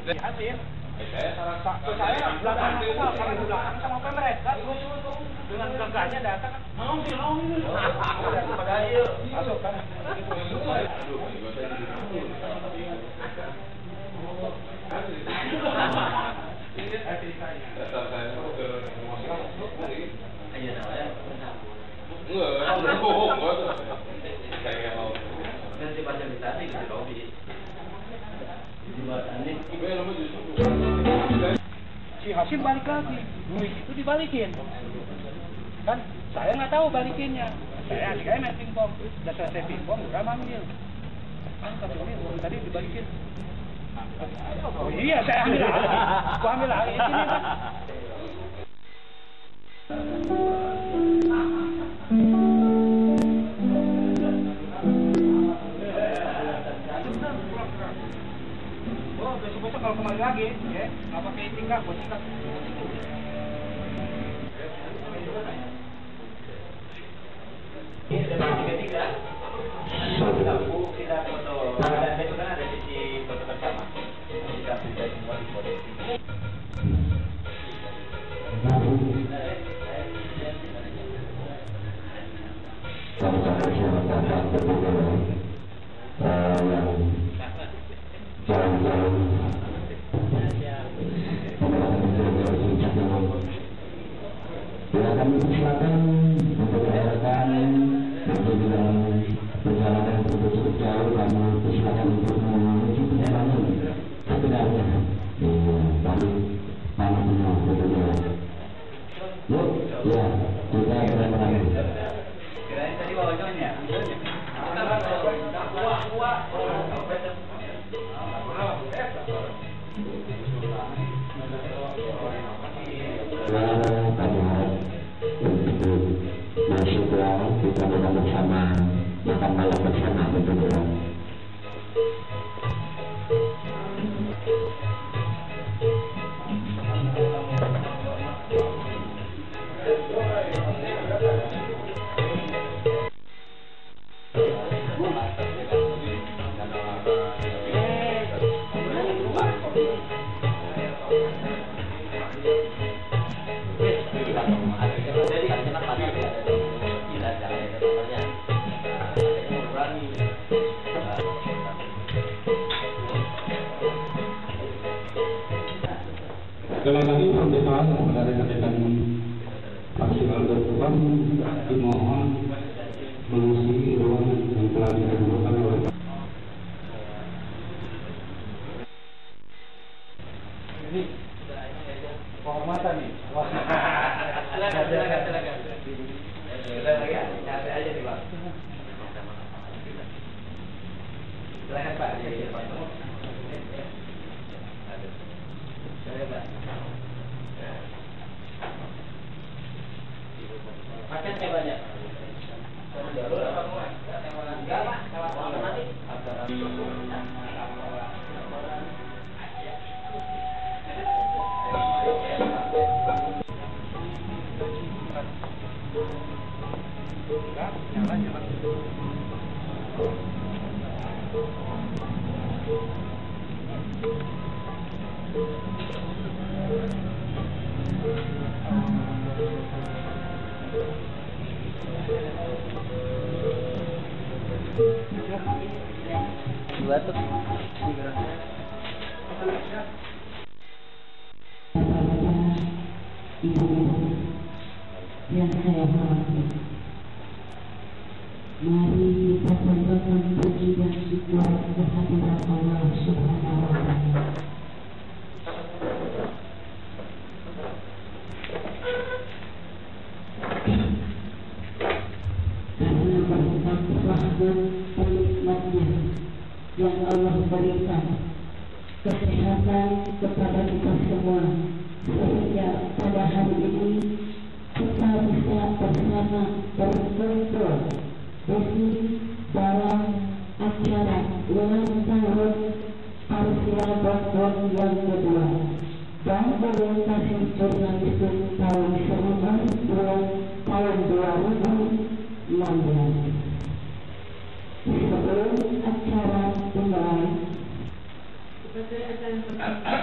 Hasil. Saya belakang kalau di belakang sama mereka dengan gagahnya datang mau ini. Pada ayo masuk kan. Nanti baca ditanya di lobi. Si Hasim balik lagi, duit itu dibalikin. Kan saya nggak tahu balikinnya. Saya main pingpong, udah selesai pingpong, udah manggil. Kan katanya uang tadi dibalikin. Oh iya, saya ambil lagi. Gua ambil lagi ini kan. Besok kalau kembali lagi, ya, nggak pakai tingkat, buat tingkat. Ini sudah tiga. Kita foto. Dan itu kan ada sisi foto bersama. Kita bisa semua di foto. Kami persilakan untuk rekan untuk perjalanan cukup jauh, kami persilakan untuk menuju perjalanan sebenarnya dari mana semua tentunya. Yuk, ya kita berangkat. Kirain tadi wawancaranya. Kita makan bersama, makan malam bersama tentunya. Sekali lagi permintaan kepada rekan-rekan paslon berkurang dimohon mengisi ruang yang telah ditentukan oleh Ini penghormatan nih. Silakan. Silakan ya, capek aja nih Pak. Silakan Pak. Paketnya banyak. Jalur apa mulai? Enggak Pak, nanti. Dua tuh. Ibu yang saya hormati, mari kita panjatkan puji dan syukur kehadirat Allah Subhanahu wa Ta'ala. Karena berkat rahmat penikmatnya yang Allah berikan kesehatan kepada kita semua, sehingga pada hari ini kita bisa bersama berkumpul di dalam acara ulang tahun Parsial Bogor yang kedua dan orientasi jurnalistik tahun 2016. Sebelum acara dimulai, pada acara pertama,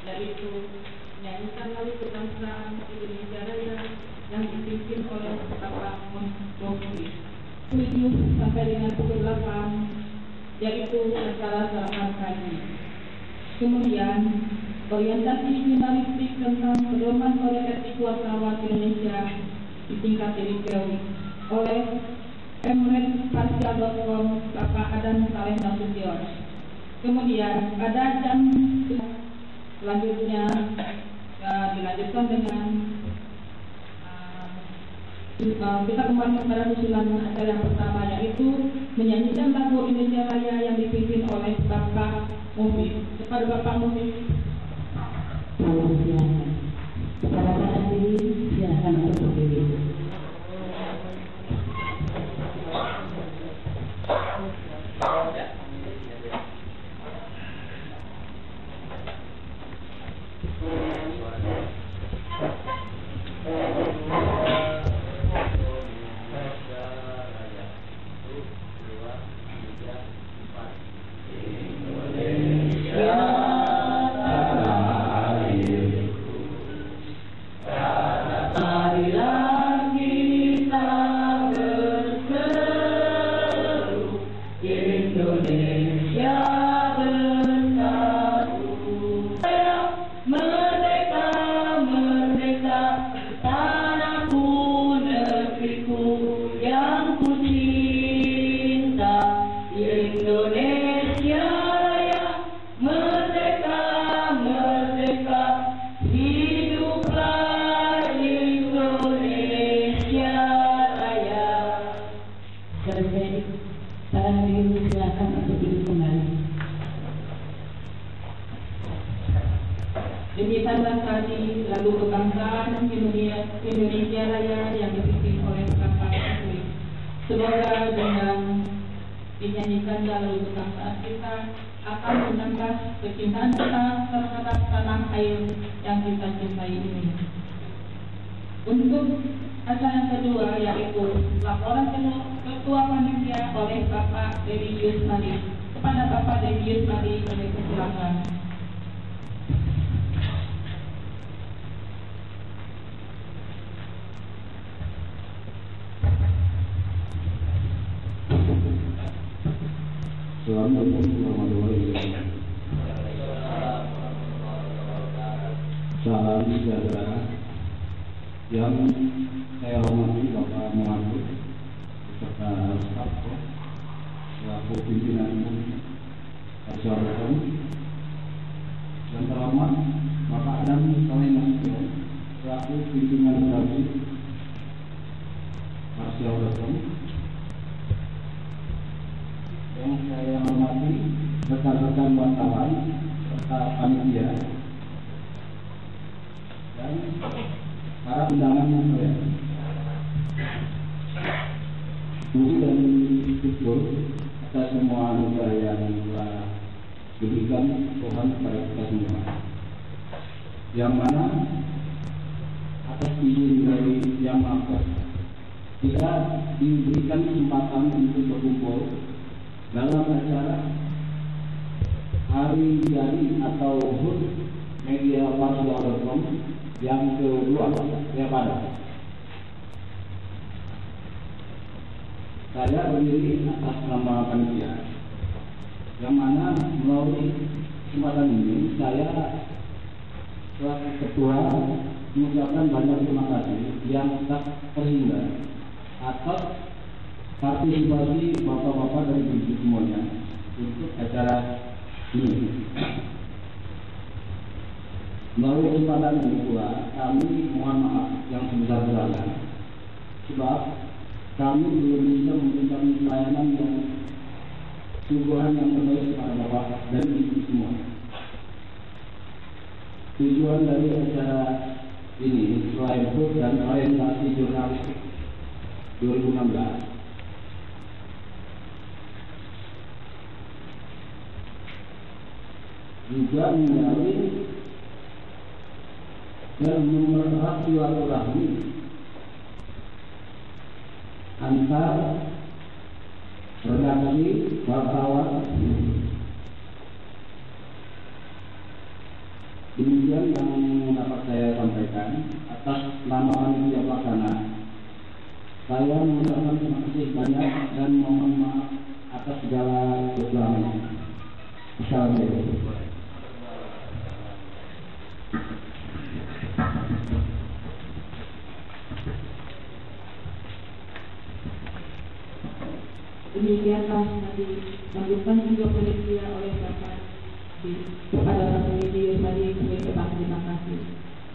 yaitu menyanyikan lagu kebangsaan Indonesia Raya yang dipimpin oleh Bapak Muhammad 7 sampai dengan pukul 8, yaitu acara sarapan pagi. Kemudian orientasi jurnalistik tentang pedoman kode etik wartawan Indonesia di tingkat teritori oleh Parsial.com Bapak Adam Saleh Nasution. Kemudian pada jam selanjutnya dilanjutkan dengan kita kembali kepada susunan acara yang pertama, yaitu menyanyikan lagu Indonesia Raya yang dipimpin oleh Bapak Mufid. Kepada Bapak Mufid. Kepada Pak Andi, silakan untuk berdiri. Demikianlah tadi lagu kebangsaan Indonesia Raya yang dipimpin oleh Bapak Mufid. Semoga dengan dinyanyikan lagu kebangsaan kita akan menambah kecintaan kita terhadap tanah air yang kita cintai ini. Untuk acara yang kedua, yaitu laporan Ketua Panitia oleh Bapak Dedi Yusmadi. Kepada Bapak Dedi Yusmadi, kami persilakan. Assalamualaikum warahmatullahi wabarakatuh. Salam sejahtera yang saya hormati Bapak Muhammad beserta staf selaku pimpinan Parsial.com, dan terhormat Bapak Adam Saleh Nasution selaku pimpinan redaksi Parsial.com, yang saya hormati rekan-rekan wartawan serta panitia dan para undangan yang saya puji dan syukur atas semua anugerah yang telah diberikan Tuhan kepada kita semua, yang mana atas izin dari Yang Maha Kuasa kita diberikan kesempatan untuk berkumpul dalam acara hari jadi atau HUT media Parsial.com yang kedua yang pada saya berdiri atas nama panitia, yang mana melalui kesempatan ini saya selaku ketua mengucapkan banyak terima kasih yang tak terhingga atas partisipasi bapak-bapak dan ibu semuanya untuk acara ini. Melalui kesempatan ini pula kami mohon maaf yang sebesar-besarnya sebab kami belum bisa memberikan pelayanan yang suguhan yang terbaik kepada bapak dan ibu semua. Tujuan dari acara ini selain HUT dan orientasi jurnalistik 2016 juga menjalin dan memererat silaturahmi antar redaksi wartawan Demikian yang dapat saya sampaikan atas nama panitia pelaksana. Saya mengucapkan terima kasih banyak dan mohon maaf atas segala kekurangannya. Assalamualaikum. Demikianlah tadi lanjutkan juga panitia oleh Bapak kepada panitia tadi kami ucapkan terima kasih.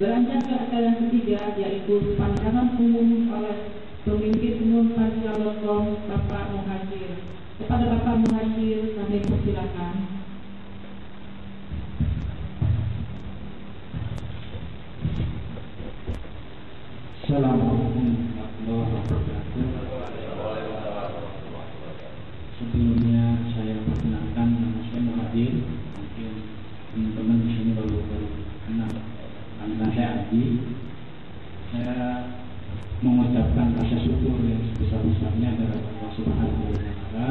Beranjak ke acara yang ketiga yaitu pandangan umum oleh pemimpin umum Parsial.com Bapak Muhajir. Kepada Bapak Muhajir kami persilakan. Assalamualaikum warahmatullahi wabarakatuh. Sebelumnya saya perkenalkan nama saya Muhajir. Mungkin teman-teman di sini baru kenal. Nama saya Adi. Saya mengucapkan rasa syukur yang sebesar-besarnya kepada Allah Subhanahu wa Ta'ala.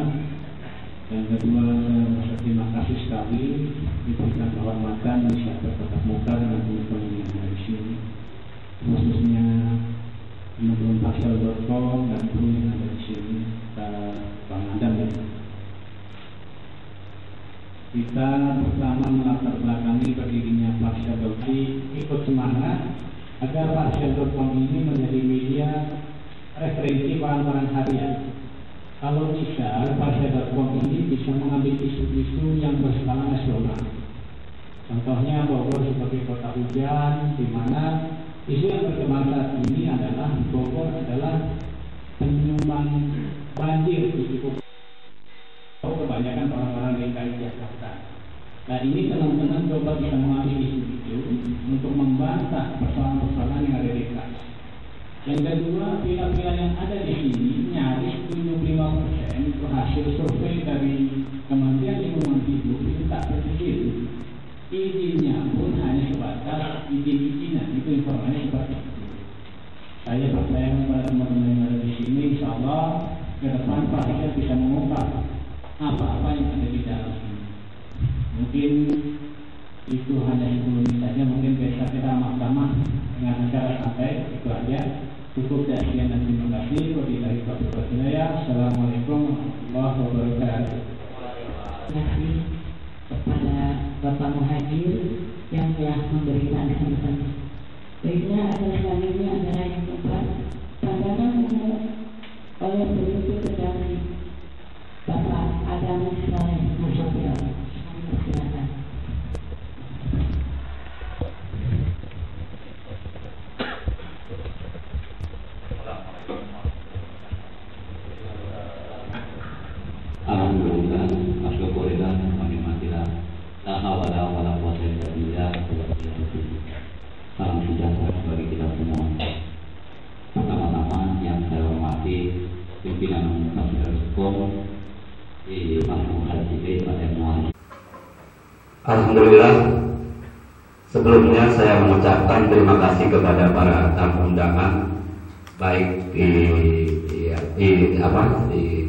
Yang kedua, saya merasa terima kasih sekali diberikan kehormatan bisa bertatap muka dengan teman-teman yang ada di sini, khususnya teman-teman Parsial.com dan kru yang ada di sini, Bang Adam dan kita bersama melatar belakangi berdirinya Parsial.com, ikut semangat agar Parsial.com ini menjadi media referensi bahan-bahan harian. Kalau bisa, Parsial.com ini bisa mengambil isu-isu yang berskala nasional. Contohnya Bogor sebagai kota hujan, di mana isu yang berkembang saat ini adalah Bogor adalah penyumbang banjir di ibu kota, kebanyakan orang-orang DKI Jakarta. Nah, ini teman-teman coba bisa mengambil isu itu untuk membantah persoalan-persoalan yang ada di DKI. Yang kedua, pihak-pihak yang ada di sini nyaris 75% itu hasil survei dari Kementerian Lingkungan Hidup itu tak begitu. Izinnya pun hanya sebatas izin-izinan, itu informasi seperti itu. Saya percaya kepada teman-teman yang ada di sini, insya Allah ke depan Parsial bisa mengungkap apa-apa yang ada di dalam ini. Mungkin itu hanya 10 menit saja, mungkin besok kita mahkamah dengan acara santai, itu aja. Cukup sekian dan terima kasih. Wabillahi taufiq wal hidayah. Assalamualaikum warahmatullahi wabarakatuh. Terima kasih kepada Bapak Muhajir yang telah memberikan pesan. Baiknya adalah selanjutnya adalah yang keempat, pandangan umum oleh pemimpin dari Bapak Adam Saleh Musyafir. Silakan. Alhamdulillah, asyukurillah, nikmatillah, la hawla wala quwwata illa billah. Salam sejahtera bagi kita semua. Pertama-tama yang saya hormati pimpinan umum Parsial.com di Mas Muhajir pada Muhajir. Alhamdulillah, sebelumnya saya mengucapkan terima kasih kepada para tamu undangan, baik di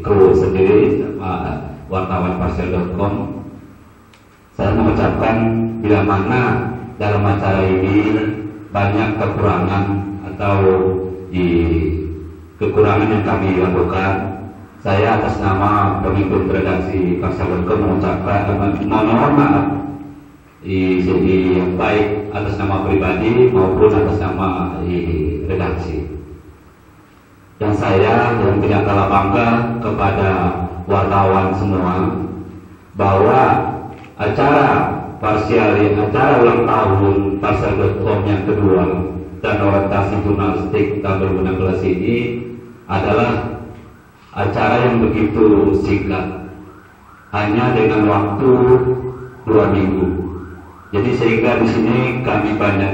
kru sendiri, wartawan Parsial.com. Saya mengucapkan bila mana dalam acara ini banyak kekurangan atau kekurangan yang kami lakukan, saya atas nama pemimpin redaksi Parsial.com mengucapkan mohon maaf baik atas nama pribadi maupun atas nama redaksi. Dan saya yang tidak kalah bangga kepada wartawan semua bahwa acara ulang tahun Parsial.com yang kedua dan orientasi jurnalistik tahun 2016 ini adalah acara yang begitu singkat, hanya dengan waktu 2 minggu. Jadi sehingga di sini kami banyak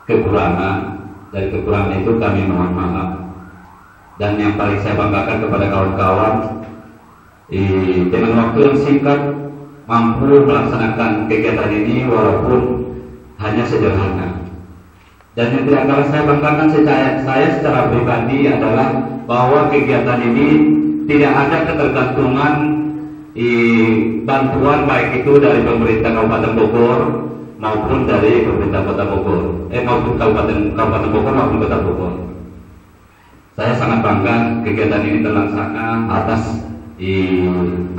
kekurangan. Dari kekurangan itu kami mohon maaf. Dan yang paling saya banggakan kepada kawan-kawan, dengan waktu yang singkat mampu melaksanakan kegiatan ini walaupun hanya sederhana. Dan yang tidak kalah saya banggakan saya secara pribadi adalah bahwa kegiatan ini tidak ada ketergantungan bantuan baik itu dari pemerintah Kabupaten Bogor maupun dari pemerintah Kota Bogor, maupun Kabupaten Bogor maupun Kota Bogor. Saya sangat bangga kegiatan ini terlaksana atas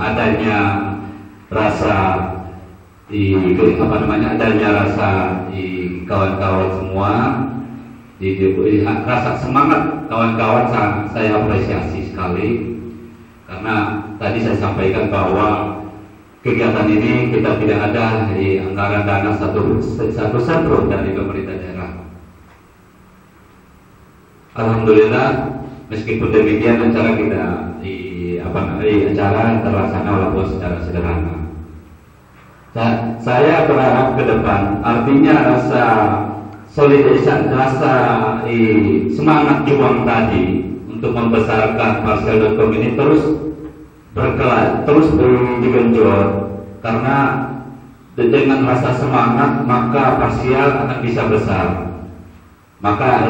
adanya rasa adanya rasa kawan-kawan semua, rasa semangat kawan-kawan saya apresiasi sekali, karena tadi saya sampaikan bahwa kegiatan ini kita tidak ada di anggaran dana satu sentrum dari pemerintah daerah. Alhamdulillah, meskipun demikian acara kita acara terlaksana walaupun secara sederhana. Saya berharap ke depan, artinya rasa solidaritas, rasa semangat juang tadi untuk membesarkan Parsial.com ini terus digenjot, karena dengan rasa semangat maka Parsial akan bisa besar. Maka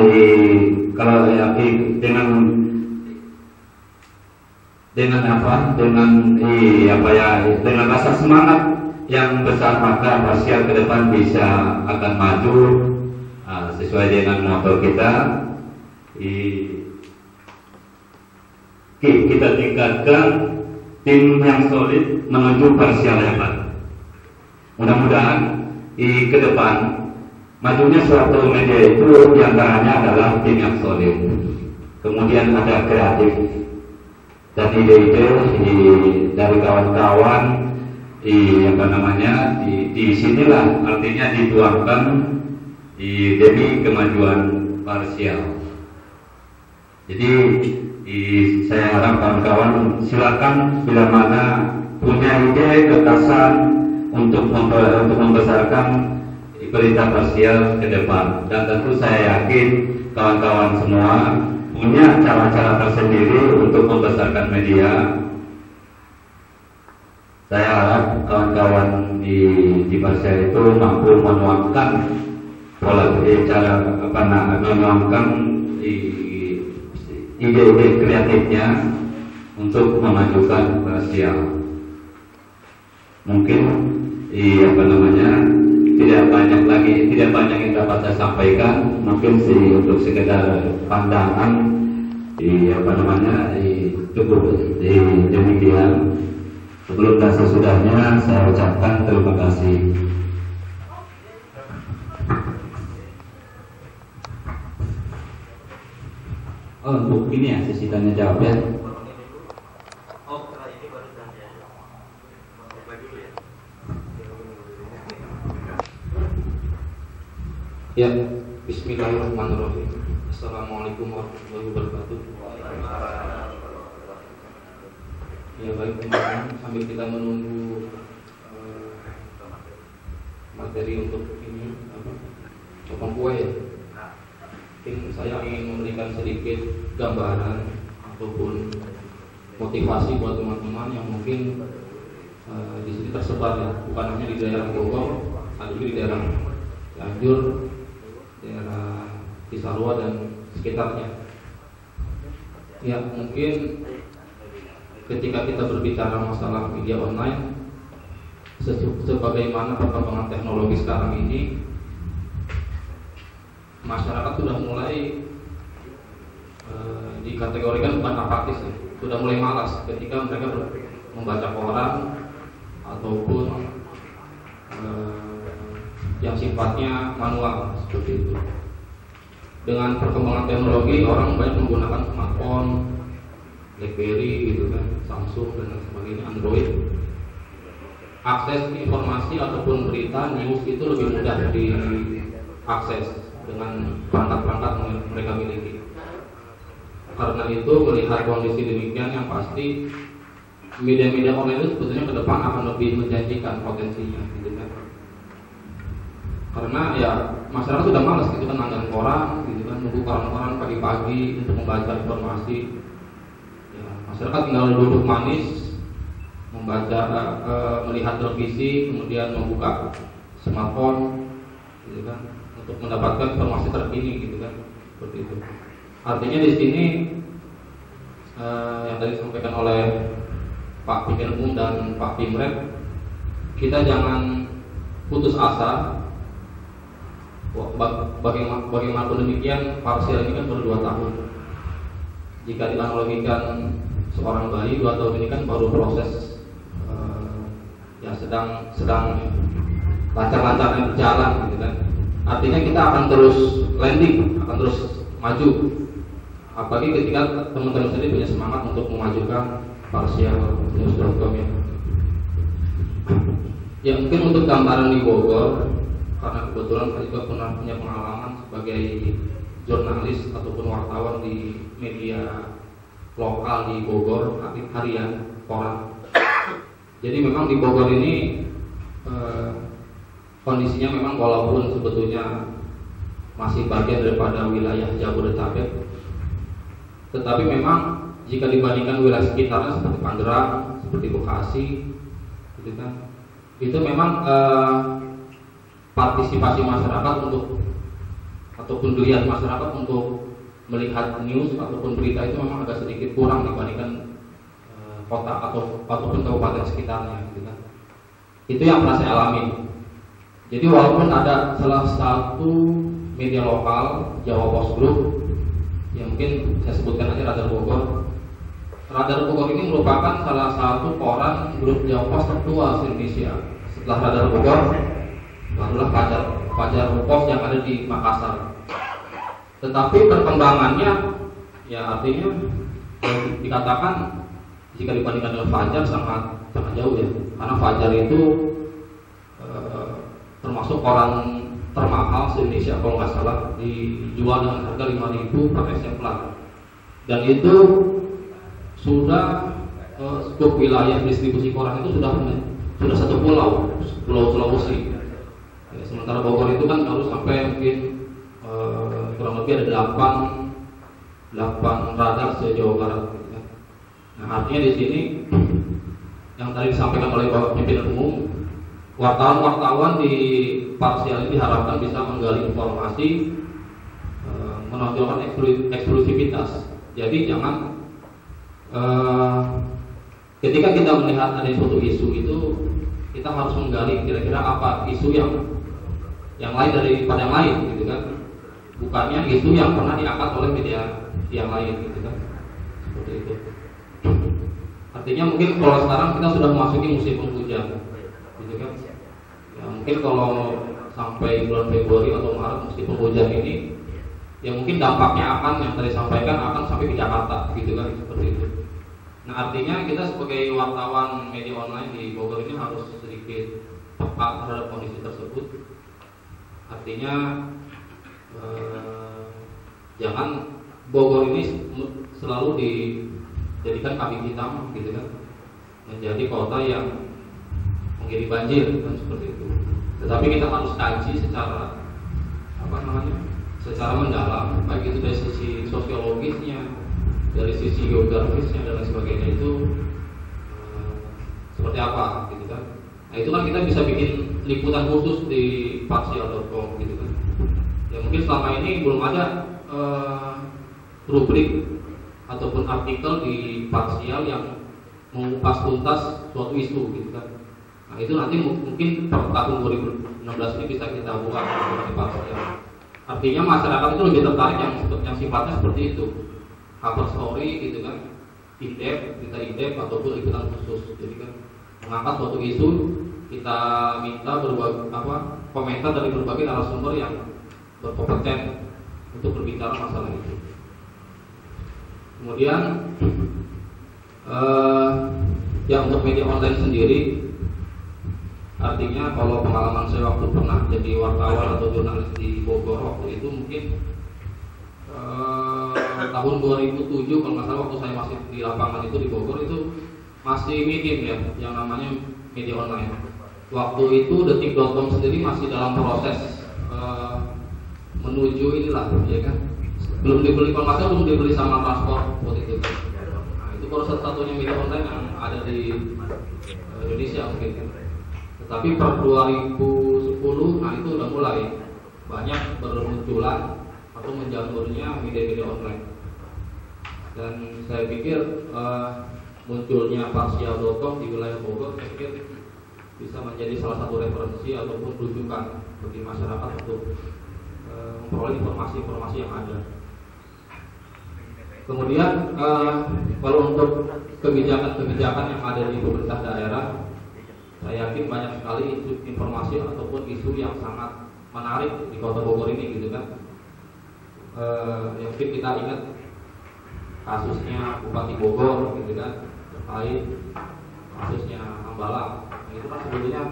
kalau dengan rasa semangat yang besar maka Parsial ke depan akan maju sesuai dengan moto kita. Kita tingkatkan tim yang solid menuju Parsial hebat. Mudah-mudahan ke depan majunya suatu media itu diantaranya adalah tim yang solid, kemudian ada kreatif dan ide-ide dari kawan-kawan di sinilah artinya dituangkan demi kemajuan Parsial. Jadi saya harap kawan-kawan silakan bila mana punya ide gagasan untuk membesarkan berita Parsial ke depan, dan tentu saya yakin kawan-kawan semua punya cara-cara tersendiri untuk membesarkan media. Saya harap kawan-kawan di Parsial itu mampu menuangkan menuangkan ide-ide kreatifnya untuk memajukan Parsial. Mungkin tidak banyak yang dapat saya sampaikan, mungkin untuk sekedar pandangan cukup demikian. Sebelum dan sesudahnya saya ucapkan terima kasih. Untuk ini ya sesi tanya jawab ya. Ya, bismillahirrahmanirrahim. Assalamualaikum warahmatullahi wabarakatuh. Ya baik teman-teman, sambil kita menunggu materi untuk ini potong kue ya. Mungkin saya ingin memberikan sedikit gambaran ataupun motivasi buat teman-teman yang mungkin di sini tersebar ya, bukan hanya di daerah Bogor, ada juga di daerah Cianjur, daerah Cisarua dan sekitarnya. Ya mungkin ketika kita berbicara masalah media online, sebagaimana perkembangan teknologi sekarang ini, masyarakat sudah mulai dikategorikan bukan apatis ya, sudah mulai malas ketika mereka membaca koran ataupun yang sifatnya manual seperti itu. Dengan perkembangan teknologi, orang banyak menggunakan smartphone, BlackBerry gitu kan, Samsung dan lain sebagainya, Android. Akses informasi ataupun berita news itu lebih mudah diakses dengan perangkat-perangkat yang mereka miliki. Karena itu, melihat kondisi demikian, yang pasti media-media online itu sebetulnya ke depan akan lebih menjanjikan potensinya gitu kan. Karena ya masyarakat sudah malas gitu kan nonton koran gitu kan, nunggu koran-koran pagi-pagi untuk membaca informasi. Ya, masyarakat tinggal duduk manis membaca, melihat televisi, kemudian membuka smartphone gitu kan, untuk mendapatkan informasi terkini gitu kan, seperti itu. Artinya di sini yang tadi disampaikan oleh Pak Pimpinan Umum dan Pak Pimret, kita jangan putus asa. Bagaimanapun demikian, parsial ini kan baru 2 tahun. Jika dianalogikan seorang bayi, 2 tahun ini kan baru proses yang sedang lancar-lancarnya berjalan, gitu kan. Artinya kita akan terus landing, akan terus maju. Apalagi ketika teman-teman sendiri punya semangat untuk memajukan parsialnews.com ya. Ya mungkin untuk gambaran di Bogor, karena kebetulan saya juga pernah punya pengalaman sebagai jurnalis ataupun wartawan di media lokal di Bogor, harian, koran. Jadi memang di Bogor ini kondisinya memang walaupun sebetulnya masih bagian daripada wilayah Jabodetabek, tetapi memang jika dibandingkan wilayah sekitarnya seperti Tangerang, seperti Bekasi, gitu kan, itu memang partisipasi masyarakat ataupun geliat masyarakat untuk melihat news ataupun berita itu memang agak sedikit kurang dibandingkan kota ataupun kabupaten sekitarnya, gitu kan. Itu yang pernah saya alami. Jadi walaupun ada salah satu media lokal, Jawa Pos Group, yang mungkin saya sebutkan aja Radar Bogor. Radar Bogor ini merupakan salah satu koran grup Jawa Pos tertua di Indonesia. Setelah Radar Bogor, barulah Fajar Pos yang ada di Makassar. Tetapi perkembangannya, ya artinya dikatakan jika dibandingkan dengan Fajar sangat jauh ya. Karena Fajar itu termasuk koran termahal di Indonesia kalau nggak salah, dijual dengan harga 5.000 per eksemplar. Dan itu sudah skup wilayah distribusi koran itu sudah satu pulau Sulawesi. Ya, sementara Bogor itu kan harus sampai mungkin kurang lebih ada 8 radar se-Jawa Barat. Nah artinya di sini yang tadi disampaikan oleh Bapak Pimpinan Umum, wartawan-wartawan di parsial ini diharapkan bisa menggali informasi, menonjolkan eksklusivitas. Jadi jangan ketika kita melihat ada suatu isu itu, kita harus menggali kira-kira apa isu yang lain daripada yang lain, gitu kan. Bukannya isu yang pernah diangkat oleh media yang lain, gitu kan. Seperti itu. Artinya mungkin kalau sekarang kita sudah memasuki musim penghujan, gitu kan. Ya, mungkin kalau sampai bulan Februari atau Maret musim penghujan ini, ya mungkin dampaknya akan yang tadi sampaikan akan sampai ke Jakarta, gitu kan, seperti itu. Nah artinya kita sebagai wartawan media online di Bogor ini harus sedikit tepat terhadap kondisi tersebut. Artinya jangan Bogor ini selalu dijadikan kambing hitam, gitu kan, menjadi kota yang menjadi banjir, kan seperti itu. Tetapi kita harus kaji secara secara mendalam, baik itu dari sisi sosiologisnya, dari sisi geografisnya dan lain sebagainya itu seperti apa, gitu kan. Nah itu kan kita bisa bikin liputan khusus di parsial.com, gitu kan. Ya mungkin selama ini belum ada rubrik ataupun artikel di parsial yang mengupas tuntas suatu isu, gitu kan. Nah itu nanti mungkin per tahun 2016 ini bisa kita buka di parsial. Artinya masyarakat itu lebih tertarik yang sifatnya seperti itu, cover story, gitu kan, in-depth ataupun liputan khusus. Jadi kan mengangkat suatu isu, kita minta komentar dari berbagai narasumber yang berkompeten untuk berbicara masalah itu. Kemudian ya untuk media online sendiri, artinya kalau pengalaman saya waktu pernah jadi wartawan atau jurnalis di Bogor waktu itu mungkin tahun 2007 kalau nggak salah, waktu saya masih di lapangan itu di Bogor itu masih minim ya yang namanya media online. Waktu itu detik.com sendiri masih dalam proses menuju inilah, ya kan, belum dibeli, kalau nggak salah belum dibeli sama transport waktu itu. Nah itu baru satu-satunya media online yang ada di Indonesia mungkin kan. Tetapi per 2010, nah itu udah mulai banyak bermunculan atau menjamurnya media-media online. Dan saya pikir munculnya parsial.com di wilayah Bogor, saya pikir bisa menjadi salah satu referensi ataupun rujukan bagi masyarakat untuk memperoleh informasi-informasi yang ada. Kemudian kalau untuk kebijakan-kebijakan yang ada di pemerintah daerah, saya yakin banyak sekali informasi ataupun isu yang sangat menarik di Kota Bogor ini, gitu kan. Yang mungkin kita ingat kasusnya Bupati Bogor, gitu kan, terkait kasusnya Hambalang. Itu kan sebetulnya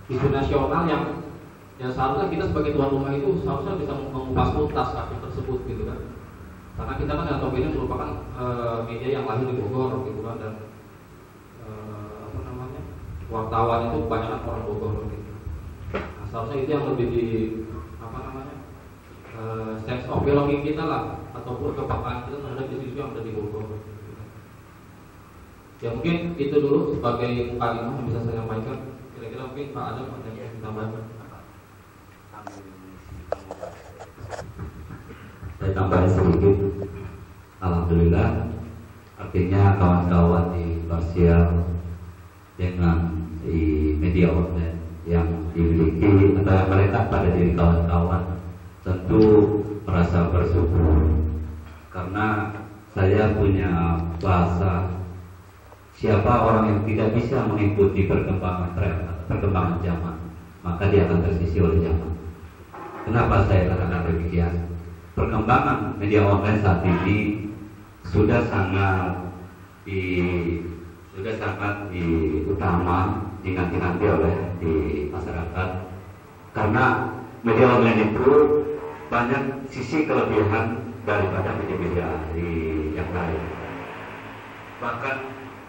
isu nasional yang seharusnya kita sebagai tuan rumah itu seharusnya bisa mengupas tuntas kasus tersebut, gitu kan. Karena kita kan Top ini merupakan media yang lahir di Bogor, gitu kan, dan wartawan itu kebanyakan orang Bogor, gitu. Nah, seharusnya itu yang lebih di sense of belonging kita lah, ataupun kepekaan kita terhadap isu yang ada di Bogor. Ya mungkin itu dulu sebagai mukadimah yang bisa saya sampaikan. Kira-kira mungkin Pak Adam ada yang ditambahkan. Saya tambahin sedikit. Alhamdulillah, artinya kawan-kawan di Parsial dengan di media online yang dimiliki atau yang melekat pada diri kawan-kawan tentu merasa bersyukur, karena saya punya bahasa, siapa orang yang tidak bisa mengikuti perkembangan zaman, maka dia akan tersisih oleh zaman. Kenapa saya katakan demikian? Perkembangan media online saat ini sudah sangat utama dinanti-nanti oleh di masyarakat, karena media online itu banyak sisi kelebihan daripada media-media yang lain. Bahkan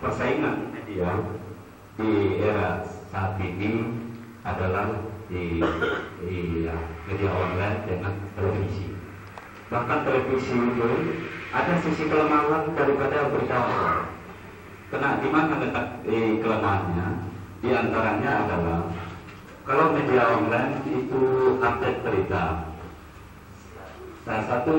persaingan media di era saat ini adalah di media online dengan televisi. Bahkan televisi itu ada sisi kelemahan daripada berita online. Karena di mana letak kelemahannya? Di antaranya adalah kalau media online itu update berita. Salah satu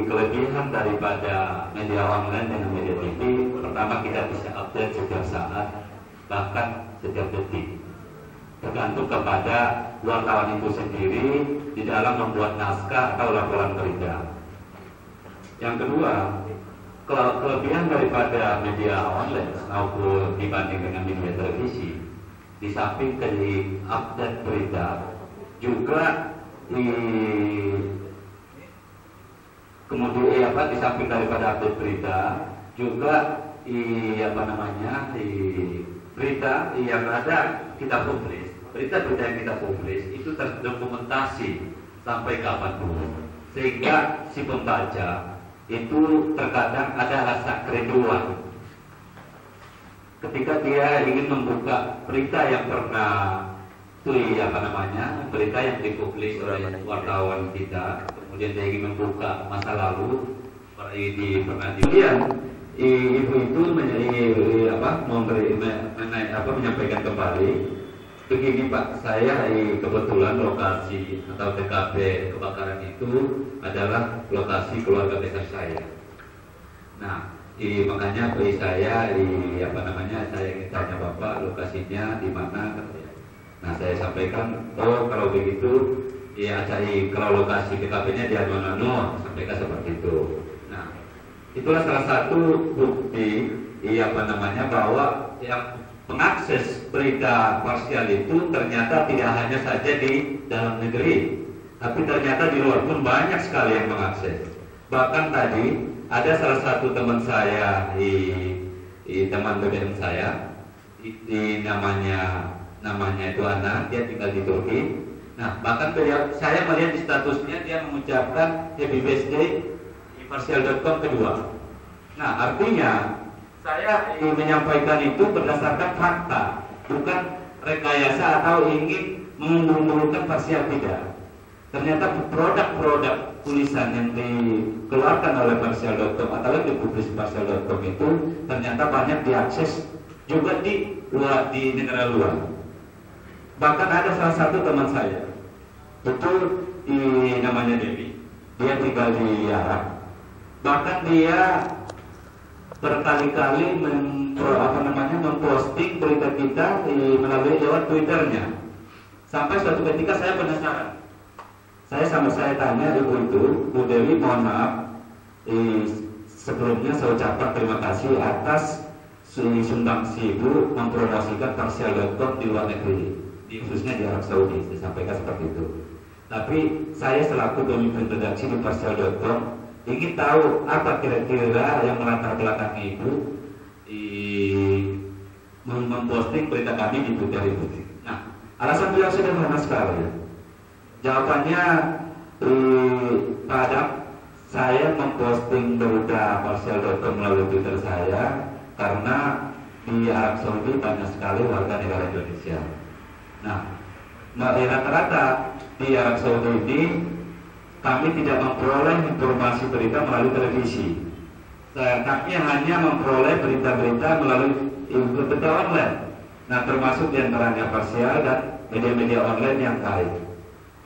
kelebihan daripada media online dengan media TV, pertama kita bisa update setiap saat, bahkan setiap detik. Tergantung kepada wartawan itu sendiri di dalam membuat naskah atau laporan berita. Yang kedua, kelebihan daripada media online maupun dibanding dengan media televisi, di samping dari update berita, juga kemudian di samping daripada update berita, juga berita yang ada kita publis, berita-berita yang kita publis itu terdokumentasi sampai kapanpun, sehingga si pembaca itu terkadang ada rasa kerinduan ketika dia ingin membuka berita yang pernah berita yang dipublis oleh wartawan kita, kemudian dia ingin membuka masa lalu kemudian ibu itu menyampaikan kembali, begini Pak, saya kebetulan lokasi atau TKP kebakaran itu adalah lokasi keluarga besar saya. Nah, makanya saya ingin tanya Bapak lokasinya di mana? Nah, saya sampaikan, oh kalau begitu, kalau lokasi TKP-nya di Almanano, sampaikan seperti itu. Nah, itulah salah satu bukti bahwa yang mengakses berita parsial itu ternyata tidak hanya saja di dalam negeri, tapi ternyata di luar pun banyak sekali yang mengakses. Bahkan tadi ada salah satu teman saya teman BBM saya, namanya itu Ana, dia tinggal di Turki. Nah, bahkan saya melihat di statusnya dia mengucapkan happy birthday di parsial.com kedua. Nah, artinya saya menyampaikan itu berdasarkan fakta, bukan rekayasa atau ingin mengumumkan parsial, tidak. Ternyata produk-produk tulisan yang dikeluarkan oleh parsial.com atau yang dipublis parsial.com itu ternyata banyak diakses juga di negara luar. Bahkan ada salah satu teman saya, itu namanya Dewi, dia tinggal di Arab. Bahkan dia berkali-kali memposting berita kita melalui lewat Twitternya. Sampai suatu ketika saya penasaran. Saya tanya ibu itu, Bu Dewi, mohon maaf, sebelumnya saya ucapkan terima kasih atas sumbangsi ibu mempromosikan parsial.com di luar negeri, khususnya di Arab Saudi. Saya sampaikan seperti itu. Tapi saya selaku pemimpin redaksi di parsial.com ingin tahu apa kira-kira yang melatar belakangi ibu memposting berita kami di Twitter itu. Nah, alasan beliau sederhana sekali. Jawabannya pada saya memposting berita parsial.com melalui Twitter saya karena di Arab Saudi banyak sekali warga negara Indonesia. Nah, rata-rata di Arab Saudi ini kami tidak memperoleh informasi berita melalui televisi. Kami hanya memperoleh berita-berita melalui berita online. Nah, termasuk diantaranya parsial dan media-media online yang lain.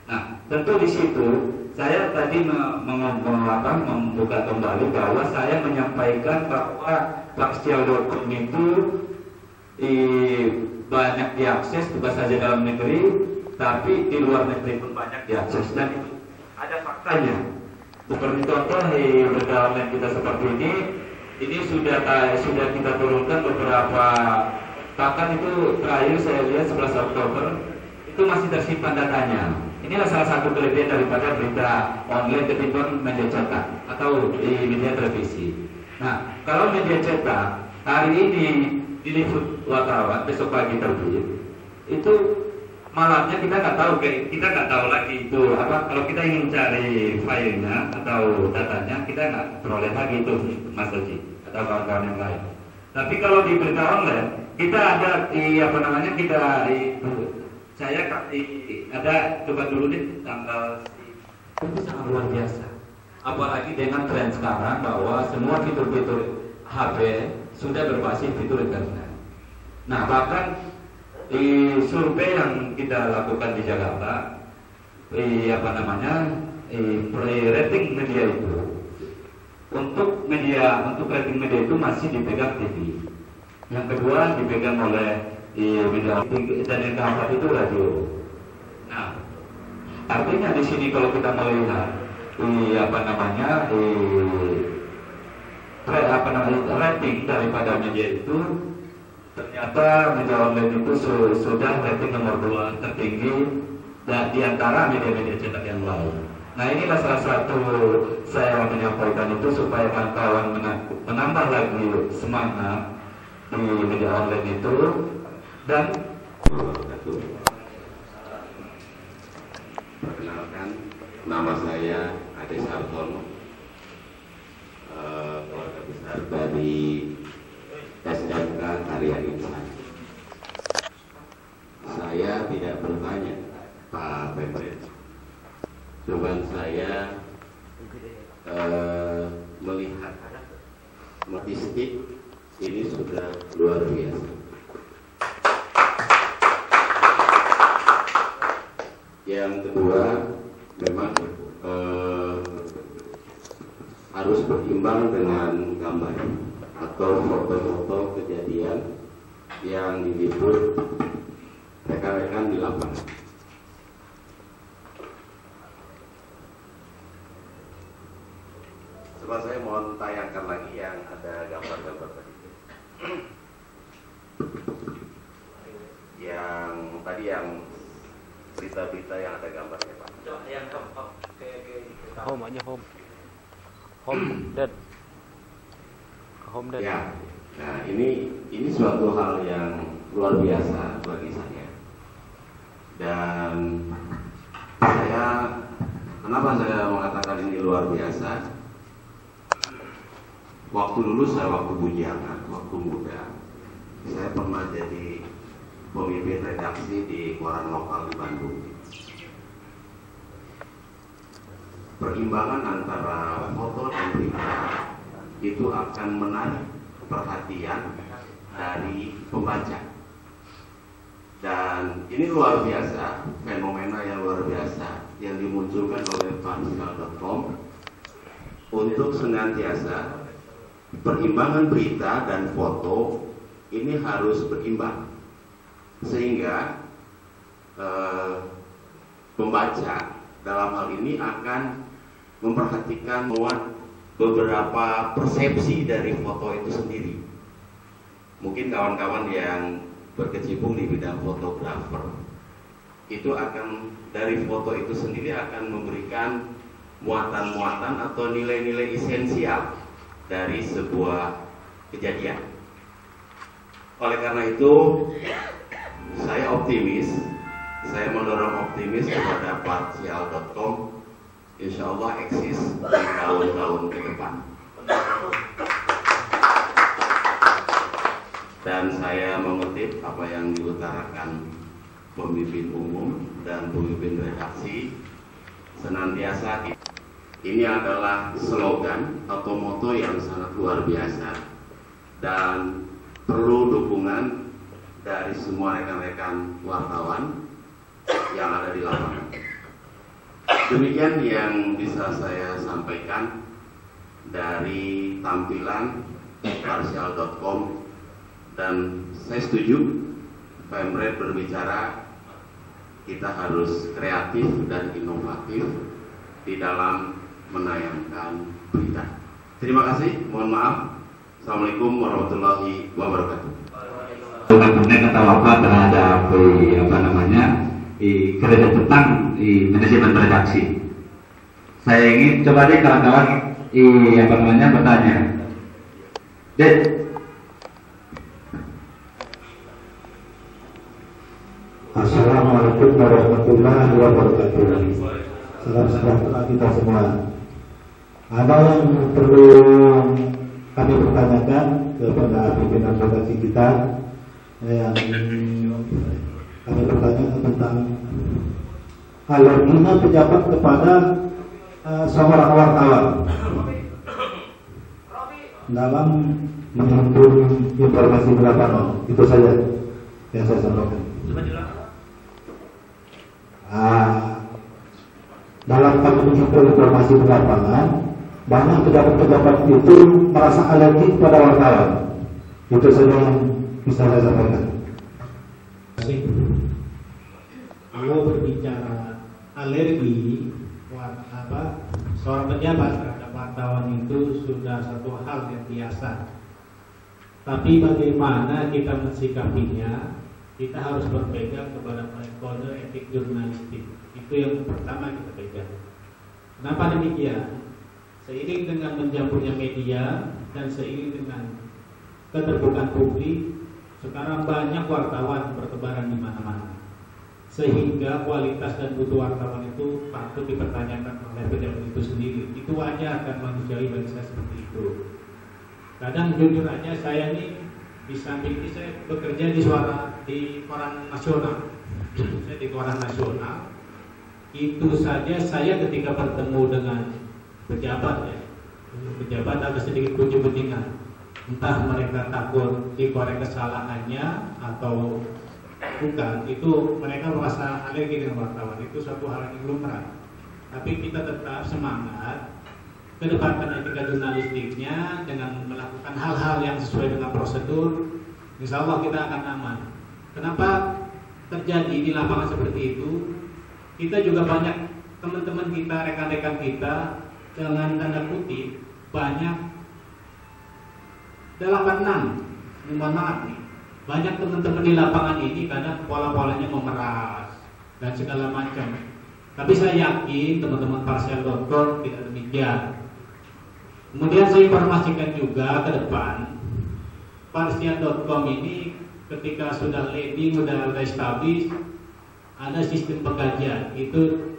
Nah, tentu di situ saya tadi membuka kembali bahwa saya menyampaikan bahwa parsial.com itu banyak diakses bukan saja dalam negeri, tapi di luar negeri pun banyak diakses, dan itu ada faktanya. Seperti contoh di berita online kita seperti ini sudah kita turunkan beberapa, bahkan itu terakhir saya lihat 11 Oktober itu masih tersimpan datanya. Inilah salah satu kelebihan daripada berita online ketimbang media cetak atau di media televisi. Nah, kalau media cetak hari ini diliput wartawan, besok pagi terbit, itu malamnya kita nggak tahu lagi itu apa. Kalau kita ingin cari filenya atau datanya, kita nggak peroleh lagi itu, Mas Oji atau kawan-kawan yang lain. Tapi kalau di berita online kita ada saya ada, coba dulu deh tanggal, itu sangat luar biasa. Apalagi dengan tren sekarang bahwa semua fitur-fitur HP sudah berbasis fitur internet. Nah, bahkan di survei yang kita lakukan di Jakarta, rating media itu untuk rating media itu masih dipegang TV. Yang kedua dipegang oleh media, dan yang keempat itu radio. Nah, artinya di sini kalau kita melihat rating daripada media itu, ternyata media online itu sudah rating nomor 2 tertinggi dan di antara media-media cetak yang lain. Nah, inilah salah satu saya menyampaikan itu supaya kawan-kawan menambah lagi semangat di media online itu. Dan perkenalkan, nama saya Ade Sartono, keluarga besar dari SMK Karya Insan. Saya tidak bertanya Pak Pemret, cuman saya melihat statistik ini sudah luar biasa. Yang kedua, memang harus berimbang dengan gambar atau foto-foto kejadian yang diliput rekan-rekan di lapangan. Coba saya mohon tayangkan lagi yang ada gambar-gambar tadi. Yang tadi yang berita-berita yang ada gambarnya, Pak. Yang home aja, home dead. Ya, nah ini suatu hal yang luar biasa bagi saya. Dan kenapa saya mengatakan ini luar biasa? Waktu dulu saya waktu bujangan, waktu muda, saya pernah jadi pemimpin redaksi di koran lokal di Bandung. Perimbangan antara foto dan berita itu akan menarik perhatian dari pembaca. Dan ini luar biasa, fenomena yang luar biasa yang dimunculkan oleh parsial.com untuk senantiasa perimbangan berita dan foto ini harus berimbang, sehingga pembaca dalam hal ini akan memperhatikan beberapa persepsi dari foto itu sendiri. Mungkin kawan-kawan yang berkecimpung di bidang fotografer itu akan dari foto itu sendiri akan memberikan muatan-muatan atau nilai-nilai esensial dari sebuah kejadian. Oleh karena itu saya optimis, saya mendorong optimis kepada Parsial.com, insya Allah eksis di tahun-tahun ke depan. Dan saya mengutip apa yang diutarakan pemimpin umum dan pemimpin redaksi, senantiasa ini adalah slogan atau moto yang sangat luar biasa dan perlu dukungan dari semua rekan-rekan wartawan yang ada di lapangan. Demikian yang bisa saya sampaikan dari tampilan Parsial.com, dan saya setuju Pemret berbicara kita harus kreatif dan inovatif di dalam menayangkan berita. Terima kasih, mohon maaf. Assalamualaikum warahmatullahi wabarakatuh. Kemudian kata Bapak terhadap kerja tentang manajemen redaksi. Saya ingin coba deh kawan-kawan bertanya. Dek. Assalamualaikum warahmatullahi wabarakatuh. Salam sejahtera kita semua. Ada yang perlu kami pertanyakan kepada pimpinan redaksi kita, yang kami bertanya tentang alerginya pejabat kepada seorang wartawan dalam menghimpun informasi di lapangan. Itu saja yang saya sampaikan. Dalam kami menghimpun informasi di lapangan, banyak pejabat-pejabat itu merasa alergi kepada wartawan. Itu saja yang bisa saya sampaikan. Kalau berbicara alergi seorang pejabat terhadap wartawan itu sudah satu hal yang biasa. Tapi bagaimana kita mensikapinya, kita harus berpegang kepada kode etik jurnalistik. Itu yang pertama kita pegang. Kenapa demikian? Seiring dengan menjamurnya media dan seiring dengan keterbukaan publik, sekarang banyak wartawan bertebaran di mana-mana, sehingga kualitas dan mutu wartawan itu patut dipertanyakan oleh pejabat itu sendiri. Itu wajar dan manusiawi bagi saya seperti itu. Kadang jujur aja saya ini di samping ini saya bekerja di koran nasional. Saya di koran nasional. Itu saja saya ketika bertemu dengan pejabat agak sedikit kucing-kucingan. Entah mereka takut dikorek kesalahannya atau bukan, itu mereka merasa alergi dengan wartawan. Itu suatu hal yang lumrah. Tapi kita tetap semangat kedepankan etika jurnalistiknya dengan melakukan hal-hal yang sesuai dengan prosedur. Insya Allah kita akan aman. Kenapa terjadi di lapangan seperti itu? Kita juga banyak teman-teman kita, rekan-rekan kita dengan tanda kutip banyak dalam mohon maaf nih, banyak teman-teman di lapangan ini kadang pola-polanya memeras dan segala macam. Tapi saya yakin teman-teman Parsial.com tidak demikian. Kemudian saya informasikan juga ke depan, Parsial.com ini ketika sudah landing, sudah established, ada sistem pengkajian. Itu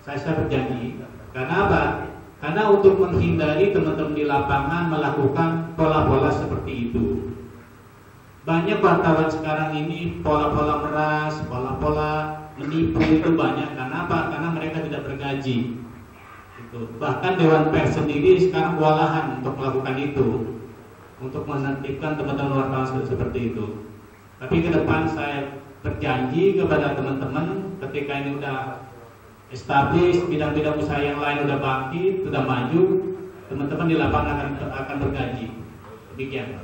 saya berjanji. Karena apa? Karena untuk menghindari teman-teman di lapangan melakukan pola-pola seperti itu. Banyak wartawan sekarang ini pola-pola meras, pola-pola menipu itu banyak. Karena apa? Karena mereka tidak bergaji. Bahkan Dewan Pers sendiri sekarang kewalahan untuk melakukan itu, untuk menertibkan teman-teman wartawan seperti itu. Tapi ke depan saya berjanji kepada teman-teman, ketika ini udah established, bidang-bidang usaha yang lain udah bangkit, udah maju, teman-teman di lapangan akan bergaji. Demikian.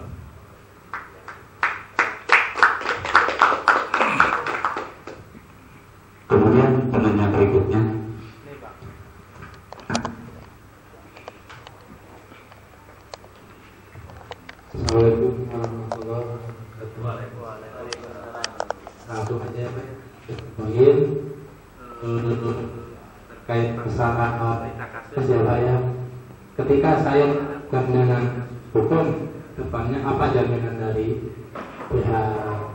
Kemudian penanya berikutnya. Assalamualaikum warahmatullahi wabarakatuh. Satu aja poin terkait masalah saya. Ketika saya dengan hukum depannya, apa jaminan dari pihak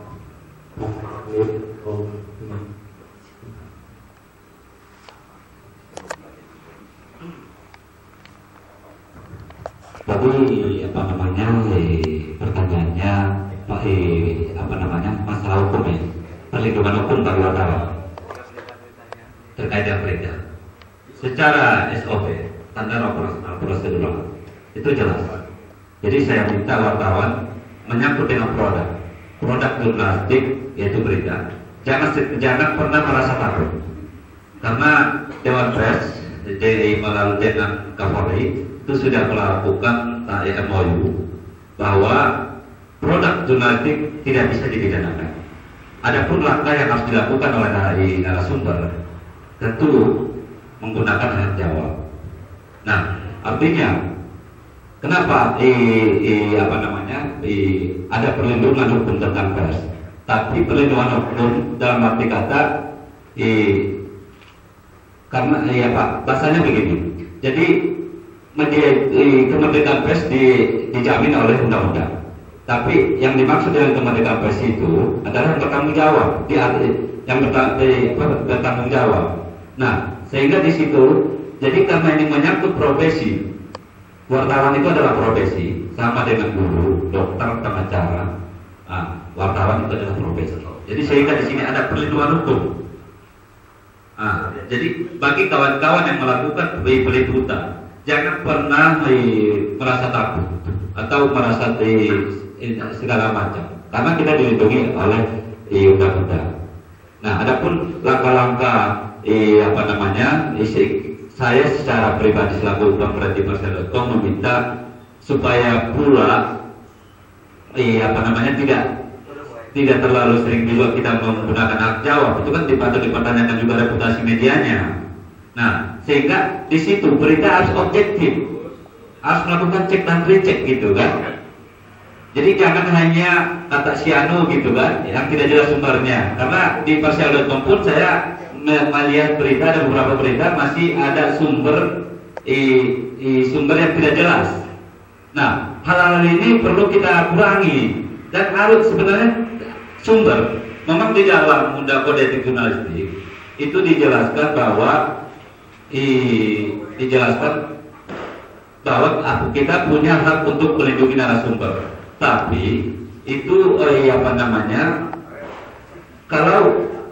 Tadi pertanyaannya masalah hukum ya, perlindungan hukum bagi wartawan terkait dengan berita. Secara SOP, standar operasional prosedural itu jelas. Jadi saya minta wartawan menyangkut dengan produk jurnalistik yaitu berita. Jangan pernah merasa takut, karena Dewan Pers melalui Jenderal Kapolri itu sudah melakukan MOU bahwa produk jurnalistik tidak bisa dipidanakan. Adapun langkah yang harus dilakukan oleh narasumber tentu menggunakan hak jawab. Nah, artinya kenapa ada perlindungan hukum tentang pers, tapi perlindungan hukum dalam arti kata karena bahasanya begini. Jadi kemerdekaan pers dijamin oleh undang-undang. Tapi yang dimaksud dengan kemerdekaan pers itu adalah bertanggung jawab, bertanggung jawab. Nah, sehingga di situ, jadi karena ini menyangkut profesi, wartawan itu adalah profesi, sama dengan guru, dokter, pengacara. Wartawan itu adalah profesi. Jadi sehingga di sini ada perlindungan hukum. Jadi bagi kawan-kawan yang melakukan peliputan, jangan pernah merasa takut atau merasa segala macam, karena kita dilindungi oleh undang-undang. Nah, adapun langkah-langkah saya secara pribadi selaku pemerhati Persel.com meminta supaya pula tidak terlalu sering juga kita menggunakan hak jawab. Itu kan dipertanyakan juga reputasi medianya. Nah, sehingga di situ berita harus objektif, harus melakukan cek dan recheck gitu kan. Jadi jangan hanya kata siano gitu kan, yang tidak jelas sumbernya. Karena di Persel.com pun saya melihat berita, ada beberapa berita masih ada sumber yang tidak jelas. Nah, hal-hal ini perlu kita kurangi dan harus sebenarnya sumber. Memang di dalam Undang Kode Etik Jurnalistik itu dijelaskan bahwa kita punya hak untuk melindungi narasumber. Tapi itu kalau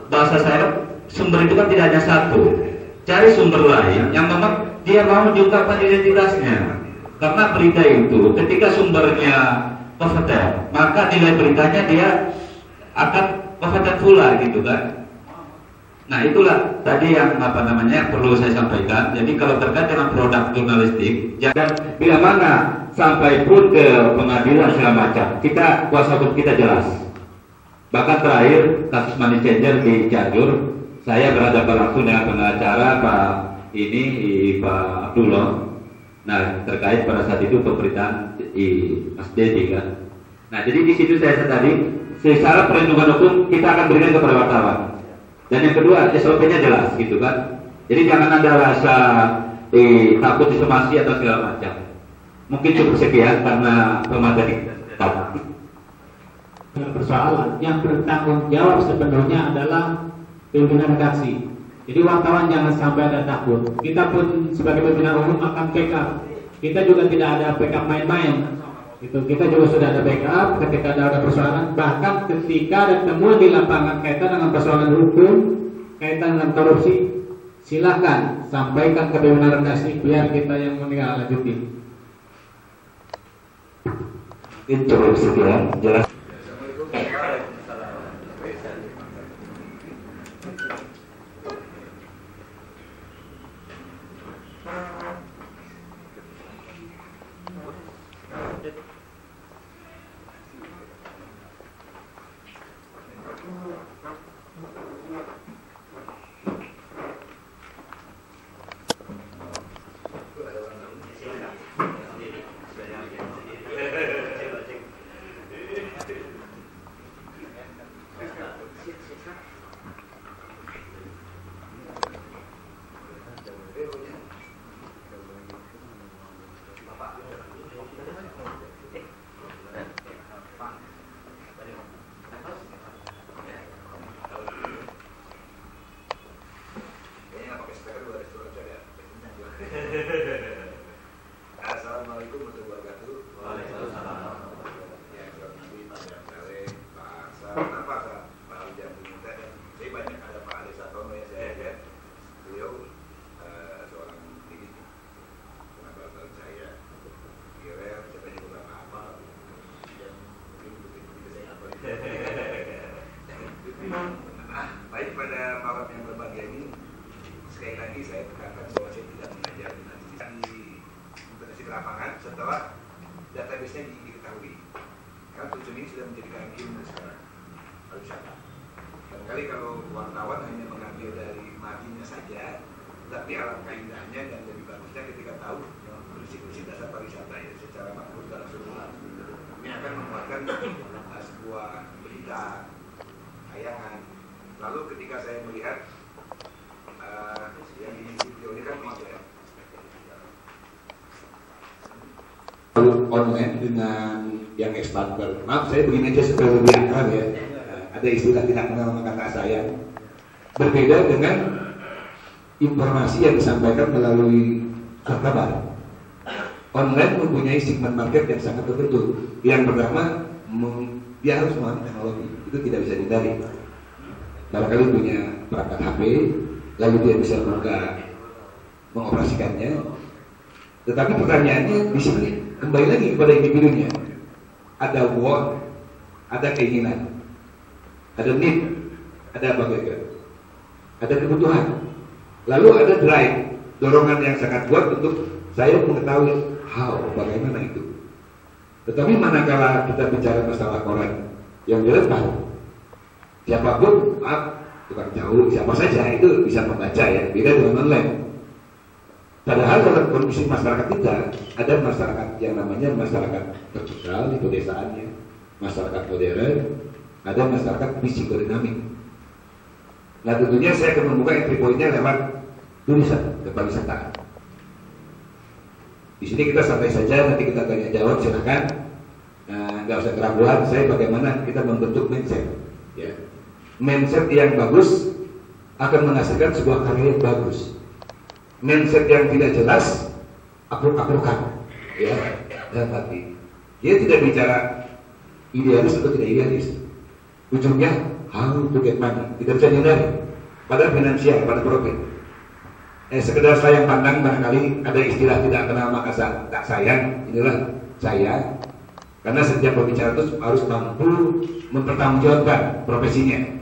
bahasa saya, sumber itu kan tidak hanya satu. Cari sumber lain yang memang dia mau mengungkapkan identitasnya. Karena berita itu ketika sumbernya kompeten, maka nilai beritanya dia akan kompeten pula gitu kan. Nah, itulah tadi yang perlu saya sampaikan. Jadi kalau terkait dengan produk jurnalistik, jangan bila mana sampai pun ke pengadilan segala macam, kita kuasa hukum kita jelas. Bahkan terakhir kasus money changer di Cianjur, saya berhadapan langsung dengan pengacara Pak Abdullah. Nah, terkait pada saat itu pemberitaan Mas Dedi kan. Nah, jadi di situ saya tadi secara perlindungan hukum kita akan berikan kepada wartawan. Dan yang kedua, SOP-nya jelas gitu kan. Jadi jangan ada rasa takut disomasi atau segala macam. Mungkin cukup sekian karena pemateri persoalan yang bertanggung jawab sepenuhnya adalah pimpinan redaksi. Jadi wartawan jangan sampai ada takut. Kita pun sebagai pimpinan umum akan backup. Kita juga tidak ada backup main-main. Kita juga sudah ada backup ketika ada persoalan. Bahkan ketika ada temuan di lapangan kaitan dengan persoalan hukum, kaitan dengan korupsi, silahkan sampaikan ke pimpinan redaksi biar kita yang menindaklanjuti. Itu sekian jelas. Baik, pada malam yang berbahagia ini sekali lagi saya tekankan bahwa saya tidak mengajar di implementasi lapangan setelah database-nya diketahui. Karena tujuan ini sudah menjadikan ilmu sekarang pariwisata. Barangkali kalau wartawan hanya mengambil dari marginnya saja, tapi alangkah indahnya dan lebih bagusnya ketika tahu prinsip-prinsip dasar pariwisata ya secara makro dalam seluruh. Ini akan menguatkan sebuah berita, tayangan. Lalu ketika saya melihat yang di video ini kan online dengan yang expander. Maaf, saya begini aja supaya lebih akrab ya. Ada istilah tidak kenal maka tak sayang. Berbeda dengan informasi yang disampaikan melalui surat kabar. Online mempunyai segmen market yang sangat tertentu. Yang pertama, dia harus memahami teknologi. Itu tidak bisa dihindari. Barangkali punya perangkat HP, lalu dia bisa mengoperasikannya. Tetapi pertanyaannya di sini kembali lagi kepada individunya. Ada want, ada keinginan, ada need, ada bagaimana, ada kebutuhan. Lalu ada drive, dorongan yang sangat kuat untuk saya mengetahui bagaimana itu. Tetapi manakala kita bicara masalah koran yang dilepas, siapapun, tukang jauh, siapa saja itu bisa membaca ya, beda dengan online. Padahal dalam kondisi masyarakat kita, ada masyarakat yang namanya masyarakat vertikal di pedesaannya, masyarakat modern, ada masyarakat psikodinamik. Nah tentunya saya akan membuka entry point-nya lewat tulisan kepariwisataan. Di sini kita santai saja, nanti kita tanya jawab, silakan. Nggak usah keraguan, saya bagaimana kita membentuk mindset. Ya. Mindset yang bagus akan menghasilkan sebuah karya yang bagus. Mindset yang tidak jelas akruk-akrukan, ya, dan hati. Dia tidak bicara idealis atau tidak idealis. Ujungnya how to get money, tidak bisa dihindari. Pada finansial, pada profit. Sekedar sayang pandang, barangkali ada istilah tidak kenal maka tak sayang. Inilah sayang. Karena setiap pembicara itu harus mampu mempertanggungjawabkan profesinya.